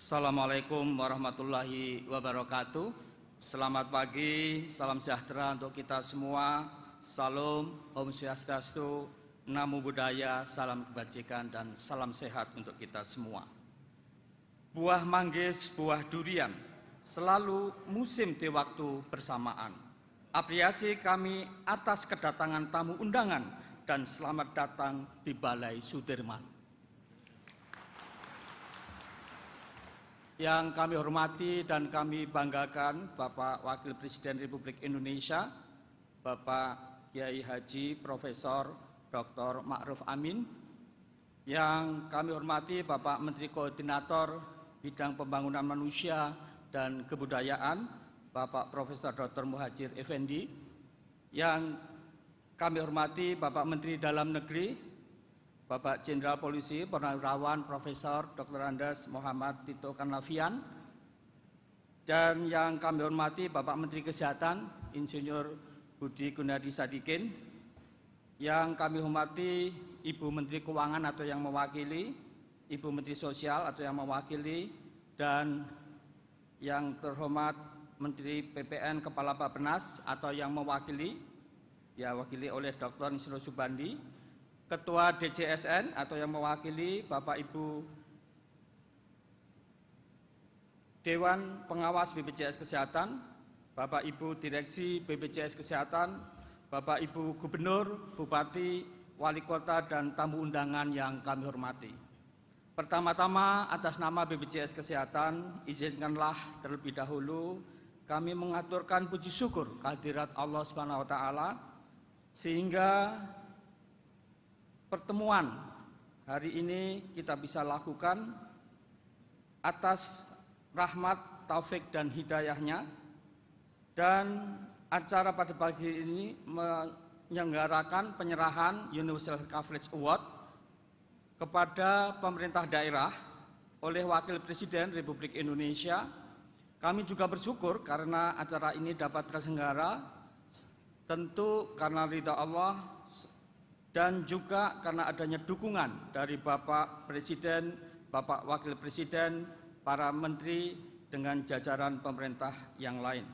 Assalamualaikum warahmatullahi wabarakatuh. Selamat pagi, salam sejahtera untuk kita semua. Salam, Om Swastiastu, Namo Buddhaya, salam kebajikan dan salam sehat untuk kita semua. Buah manggis, buah durian, selalu musim di waktu bersamaan. Apresiasi kami atas kedatangan tamu undangan dan selamat datang di Balai Sudirman. Yang kami hormati dan kami banggakan Bapak Wakil Presiden Republik Indonesia, Bapak Kiai Haji Profesor Dr. Ma'ruf Amin. Yang kami hormati Bapak Menteri Koordinator Bidang Pembangunan Manusia dan Kebudayaan, Bapak Profesor Dr. Muhajir Effendi. Yang kami hormati Bapak Menteri Dalam Negeri, Bapak Jenderal Polisi Purnawirawan Profesor Dr. Andes Muhammad Tito Karnavian, dan yang kami hormati Bapak Menteri Kesehatan Insinyur Budi Gunadi Sadikin, yang kami hormati Ibu Menteri Keuangan atau yang mewakili, Ibu Menteri Sosial atau yang mewakili, dan yang terhormat Menteri PPN Kepala Bappenas atau yang mewakili, wakili oleh Dr. Nisro Subandi, Ketua DJSN atau yang mewakili Bapak Ibu Dewan Pengawas BPJS Kesehatan, Bapak Ibu Direksi BPJS Kesehatan, Bapak Ibu Gubernur, Bupati, Wali Kota, dan tamu undangan yang kami hormati. Pertama-tama atas nama BPJS Kesehatan, izinkanlah terlebih dahulu kami mengaturkan puji syukur kehadirat Allah SWT sehingga pertemuan hari ini kita bisa lakukan atas rahmat, taufik, dan hidayahnya. Dan acara pada pagi ini menyelenggarakan penyerahan Universal Coverage Award kepada pemerintah daerah oleh Wakil Presiden Republik Indonesia. Kami juga bersyukur karena acara ini dapat terselenggara, tentu karena ridha Allah dan juga karena adanya dukungan dari Bapak Presiden, Bapak Wakil Presiden, para menteri dengan jajaran pemerintah yang lain.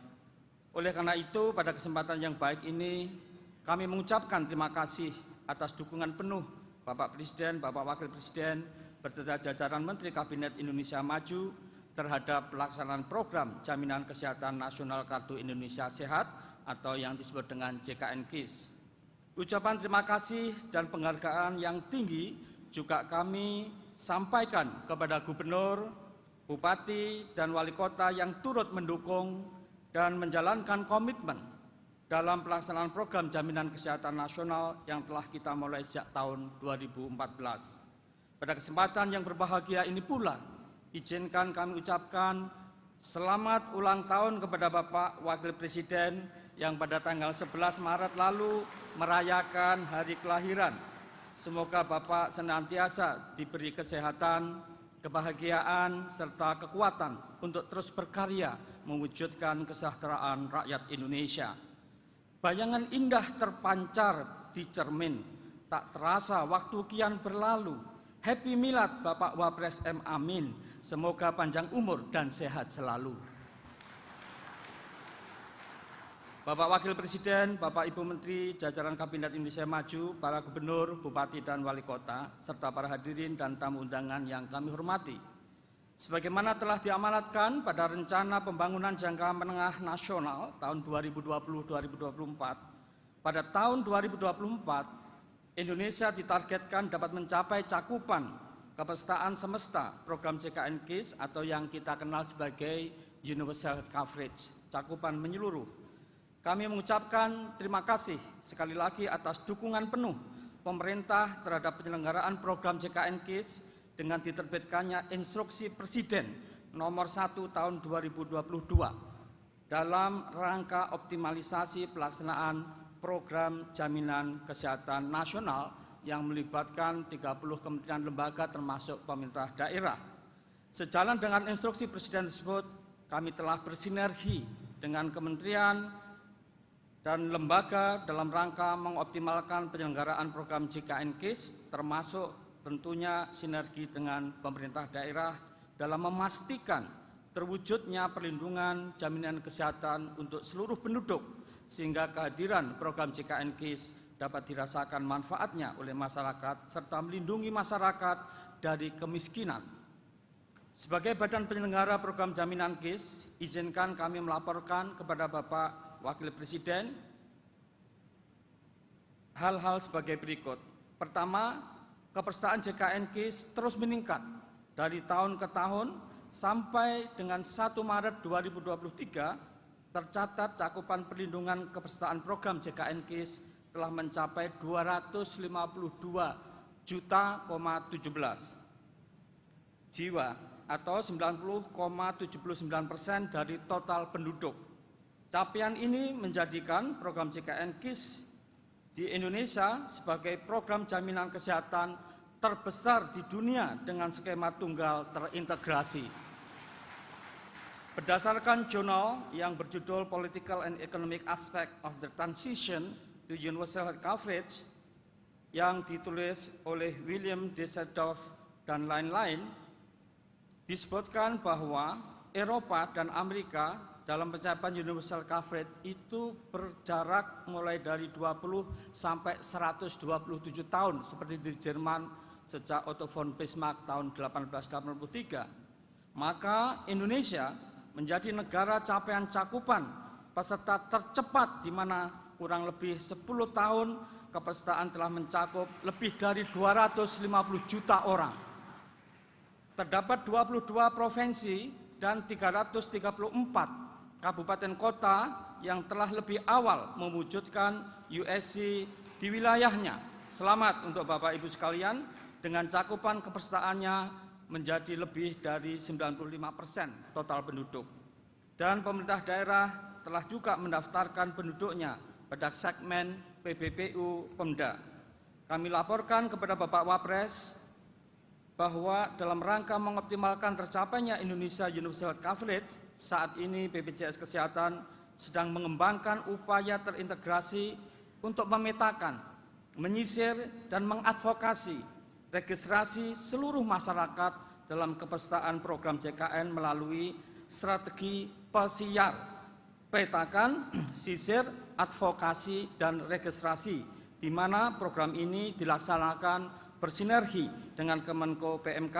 Oleh karena itu, pada kesempatan yang baik ini, kami mengucapkan terima kasih atas dukungan penuh Bapak Presiden, Bapak Wakil Presiden, beserta jajaran Menteri Kabinet Indonesia Maju terhadap pelaksanaan program Jaminan Kesehatan Nasional Kartu Indonesia Sehat atau yang disebut dengan JKN KIS. Ucapan terima kasih dan penghargaan yang tinggi juga kami sampaikan kepada Gubernur, Bupati, dan Wali Kota yang turut mendukung dan menjalankan komitmen dalam pelaksanaan program Jaminan Kesehatan Nasional yang telah kita mulai sejak tahun 2014. Pada kesempatan yang berbahagia ini pula, izinkan kami ucapkan selamat ulang tahun kepada Bapak Wakil Presiden yang pada tanggal 11 Maret lalu merayakan hari kelahiran. Semoga Bapak senantiasa diberi kesehatan, kebahagiaan, serta kekuatan untuk terus berkarya mewujudkan kesejahteraan rakyat Indonesia. Bayangan indah terpancar di cermin, tak terasa waktu kian berlalu. Happy Milad Bapak Wapres M. Amin, semoga panjang umur dan sehat selalu. Bapak Wakil Presiden, Bapak Ibu Menteri, jajaran Kabinet Indonesia Maju, para Gubernur, Bupati, dan Wali Kota, serta para hadirin dan tamu undangan yang kami hormati. Sebagaimana telah diamanatkan pada Rencana Pembangunan Jangka Menengah Nasional tahun 2020-2024, pada tahun 2024, Indonesia ditargetkan dapat mencapai cakupan kepesertaan semesta program JKN KIS atau yang kita kenal sebagai Universal Coverage, cakupan menyeluruh. Kami mengucapkan terima kasih sekali lagi atas dukungan penuh pemerintah terhadap penyelenggaraan program JKN KIS dengan diterbitkannya Instruksi Presiden nomor 1 tahun 2022 dalam rangka optimalisasi pelaksanaan program Jaminan Kesehatan Nasional yang melibatkan 30 kementerian lembaga termasuk pemerintah daerah. Sejalan dengan instruksi Presiden tersebut, kami telah bersinergi dengan kementerian dan lembaga dalam rangka mengoptimalkan penyelenggaraan program JKN KIS, termasuk tentunya sinergi dengan pemerintah daerah dalam memastikan terwujudnya perlindungan jaminan kesehatan untuk seluruh penduduk, sehingga kehadiran program JKN KIS dapat dirasakan manfaatnya oleh masyarakat serta melindungi masyarakat dari kemiskinan. Sebagai badan penyelenggara program jaminan KIS, izinkan kami melaporkan kepada Bapak Wakil Presiden hal-hal sebagai berikut. Pertama, kepesertaan JKN KIS terus meningkat dari tahun ke tahun sampai dengan 1 Maret 2023 tercatat cakupan perlindungan kepesertaan program JKN KIS telah mencapai 252,17 juta jiwa atau 90,79% dari total penduduk. Capaian ini menjadikan program JKN KIS di Indonesia sebagai program jaminan kesehatan terbesar di dunia dengan skema tunggal terintegrasi. Berdasarkan jurnal yang berjudul Political and Economic Aspect of the Transition to Universal Health Coverage yang ditulis oleh William Desertov dan lain-lain, disebutkan bahwa Eropa dan Amerika dalam pencapaian Universal Coverage itu berjarak mulai dari 20 sampai 127 tahun seperti di Jerman sejak Otto von Bismarck tahun 1883. Maka Indonesia menjadi negara capaian cakupan peserta tercepat di mana kurang lebih 10 tahun kepesertaan telah mencakup lebih dari 250 juta orang. Terdapat 22 provinsi dan 334 kabupaten kota yang telah lebih awal mewujudkan USC di wilayahnya. Selamat untuk Bapak Ibu sekalian, dengan cakupan kepesertaannya menjadi lebih dari 95% total penduduk. Dan pemerintah daerah telah juga mendaftarkan penduduknya pada segmen PBPU Pemda. Kami laporkan kepada Bapak Wapres bahwa dalam rangka mengoptimalkan tercapainya Indonesia Universal Health Coverage, saat ini BPJS Kesehatan sedang mengembangkan upaya terintegrasi untuk memetakan, menyisir, dan mengadvokasi registrasi seluruh masyarakat dalam kepesertaan program JKN melalui strategi pesiar, petakan, sisir, advokasi, dan registrasi, di mana program ini dilaksanakan bersinergi dengan Kemenko PMK,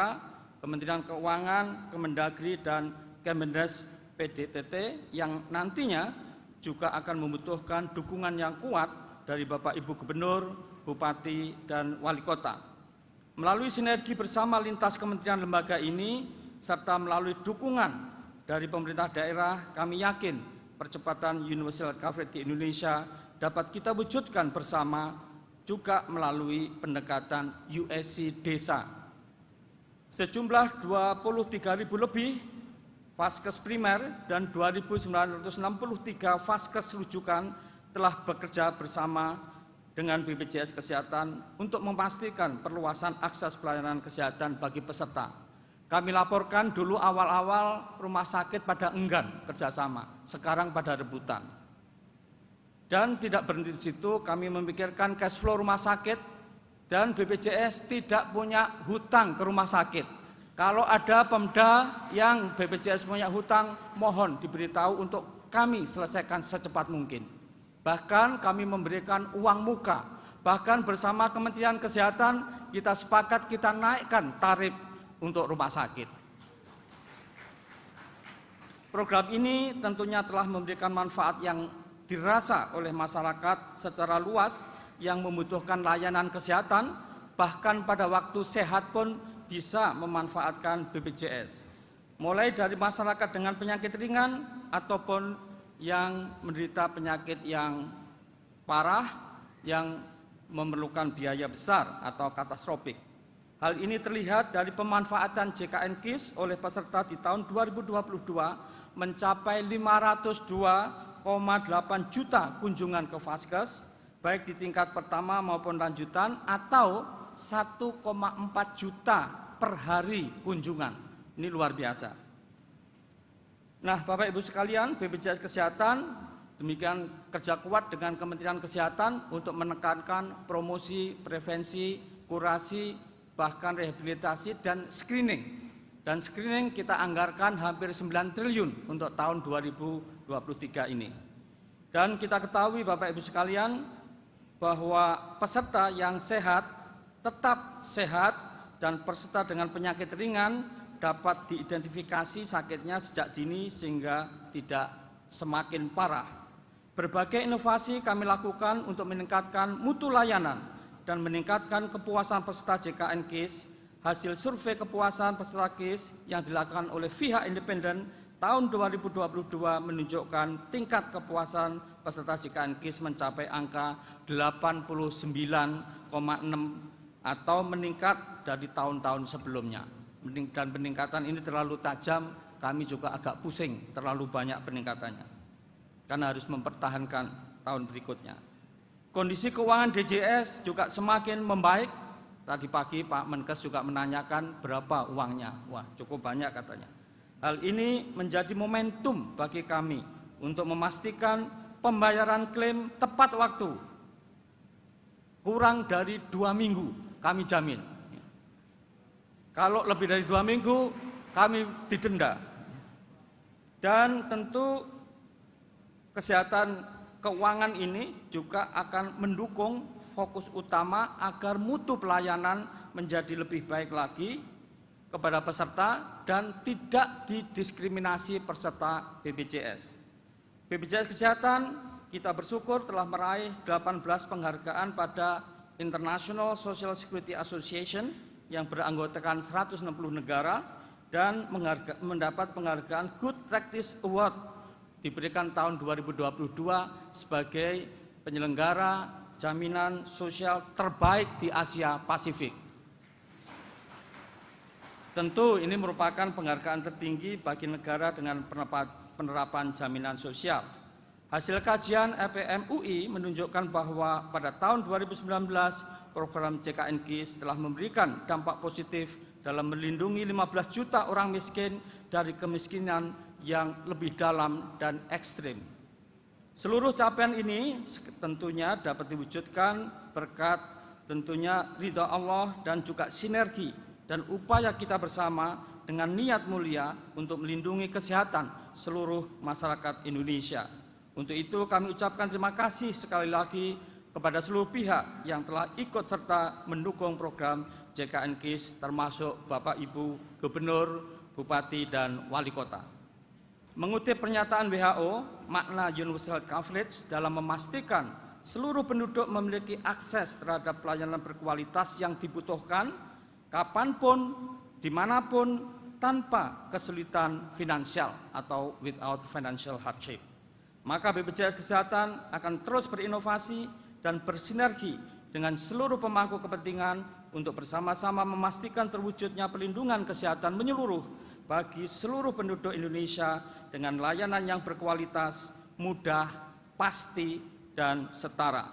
Kementerian Keuangan, Kemendagri, dan Kemendes PDTT yang nantinya juga akan membutuhkan dukungan yang kuat dari Bapak Ibu Gubernur, Bupati, dan Wali Kota. Melalui sinergi bersama lintas kementerian lembaga ini, serta melalui dukungan dari pemerintah daerah, kami yakin percepatan Universal Health Coverage di Indonesia dapat kita wujudkan bersama juga melalui pendekatan USC desa. Sejumlah 23.000 lebih Vaskes primer dan 2.963 Vaskes rujukan telah bekerja bersama dengan BPJS Kesehatan untuk memastikan perluasan akses pelayanan kesehatan bagi peserta. Kami laporkan dulu awal-awal rumah sakit pada enggan kerjasama, sekarang pada rebutan. Dan tidak berhenti di situ, kami memikirkan cash flow rumah sakit dan BPJS tidak punya hutang ke rumah sakit. Kalau ada Pemda yang BPJS punya hutang, mohon diberitahu untuk kami selesaikan secepat mungkin. Bahkan kami memberikan uang muka, bahkan bersama Kementerian Kesehatan kita sepakat kita naikkan tarif untuk rumah sakit. Program ini tentunya telah memberikan manfaat yang dirasa oleh masyarakat secara luas yang membutuhkan layanan kesehatan, bahkan pada waktu sehat pun bisa memanfaatkan BPJS. Mulai dari masyarakat dengan penyakit ringan ataupun yang menderita penyakit yang parah, yang memerlukan biaya besar atau katastrofik. Hal ini terlihat dari pemanfaatan JKN KIS oleh peserta di tahun 2022 mencapai 502,8 juta kunjungan ke Vaskes, baik di tingkat pertama maupun lanjutan, atau 1,4 juta per hari kunjungan. Ini luar biasa. Nah, Bapak Ibu sekalian, BPJS Kesehatan demikian kerja kuat dengan Kementerian Kesehatan untuk menekankan promosi, prevensi, kurasi, bahkan rehabilitasi dan screening Dan screening kita anggarkan hampir 9 triliun untuk tahun 2023 ini. Dan kita ketahui Bapak Ibu sekalian bahwa peserta yang sehat tetap sehat dan peserta dengan penyakit ringan dapat diidentifikasi sakitnya sejak dini sehingga tidak semakin parah. Berbagai inovasi kami lakukan untuk meningkatkan mutu layanan dan meningkatkan kepuasan peserta JKN KIS. Hasil survei kepuasan peserta KIS yang dilakukan oleh pihak independen tahun 2022 menunjukkan tingkat kepuasan peserta JKN KIS mencapai angka 89,6 atau meningkat dari tahun-tahun sebelumnya. Dan peningkatan ini terlalu tajam, kami juga agak pusing, terlalu banyak peningkatannya. Karena harus mempertahankan tahun berikutnya. Kondisi keuangan DJS juga semakin membaik. Tadi pagi Pak Menkes juga menanyakan berapa uangnya. Wah, cukup banyak katanya. Hal ini menjadi momentum bagi kami untuk memastikan pembayaran klaim tepat waktu. Kurang dari 2 minggu kami jamin. Kalau lebih dari 2 minggu kami didenda. Dan tentu kesehatan keuangan ini juga akan mendukung fokus utama agar mutu pelayanan menjadi lebih baik lagi kepada peserta dan tidak didiskriminasi peserta BPJS. BPJS Kesehatan kita bersyukur telah meraih 18 penghargaan pada International Social Security Association yang beranggotakan 160 negara dan mendapat penghargaan Good Practice Award diberikan tahun 2022 sebagai penyelenggara jaminan sosial terbaik di Asia Pasifik. Tentu ini merupakan penghargaan tertinggi bagi negara dengan penerapan jaminan sosial. Hasil kajian EPM UI menunjukkan bahwa pada tahun 2019 program JKN KIS telah memberikan dampak positif dalam melindungi 15 juta orang miskin dari kemiskinan yang lebih dalam dan ekstrim. Seluruh capaian ini tentunya dapat diwujudkan berkat tentunya ridha Allah dan juga sinergi dan upaya kita bersama dengan niat mulia untuk melindungi kesehatan seluruh masyarakat Indonesia. Untuk itu kami ucapkan terima kasih sekali lagi kepada seluruh pihak yang telah ikut serta mendukung program JKN KIS termasuk Bapak Ibu Gubernur, Bupati dan Wali Kota. Mengutip pernyataan WHO, makna universal coverage dalam memastikan seluruh penduduk memiliki akses terhadap pelayanan berkualitas yang dibutuhkan kapanpun, dimanapun, tanpa kesulitan finansial atau without financial hardship. Maka BPJS Kesehatan akan terus berinovasi dan bersinergi dengan seluruh pemangku kepentingan untuk bersama-sama memastikan terwujudnya pelindungan kesehatan menyeluruh bagi seluruh penduduk Indonesia dengan layanan yang berkualitas, mudah, pasti, dan setara.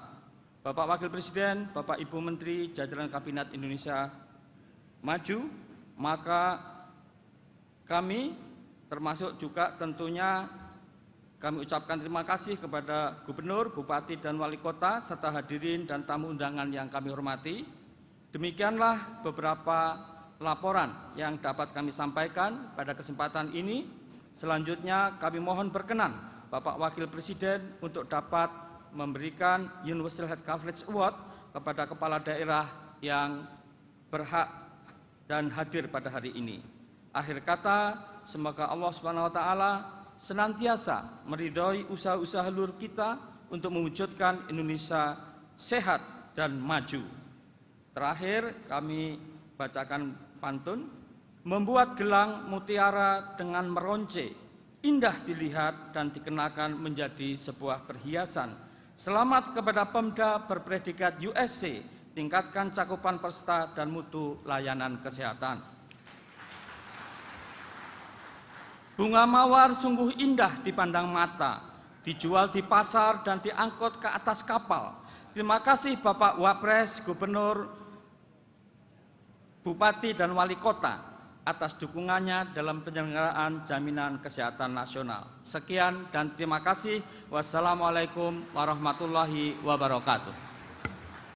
Bapak Wakil Presiden, Bapak Ibu Menteri, jajaran Kabinet Indonesia Maju, maka kami termasuk juga tentunya kami ucapkan terima kasih kepada Gubernur, Bupati, dan Wali Kota, serta hadirin dan tamu undangan yang kami hormati. Demikianlah beberapa laporan yang dapat kami sampaikan pada kesempatan ini. Selanjutnya kami mohon berkenan Bapak Wakil Presiden untuk dapat memberikan Universal Health Coverage Award kepada kepala daerah yang berhak dan hadir pada hari ini. Akhir kata, semoga Allah SWT senantiasa meridhoi usaha-usaha luhur kita untuk mewujudkan Indonesia sehat dan maju. Terakhir kami bacakan pantun. Membuat gelang mutiara dengan meronce, indah dilihat dan dikenakan menjadi sebuah perhiasan. Selamat kepada Pemda berpredikat USC, tingkatkan cakupan peserta dan mutu layanan kesehatan. Bunga mawar sungguh indah dipandang mata, dijual di pasar dan diangkut ke atas kapal. Terima kasih Bapak Wapres, Gubernur, Bupati dan Wali Kota atas dukungannya dalam penyelenggaraan jaminan kesehatan nasional. Sekian dan terima kasih. Wassalamualaikum warahmatullahi wabarakatuh.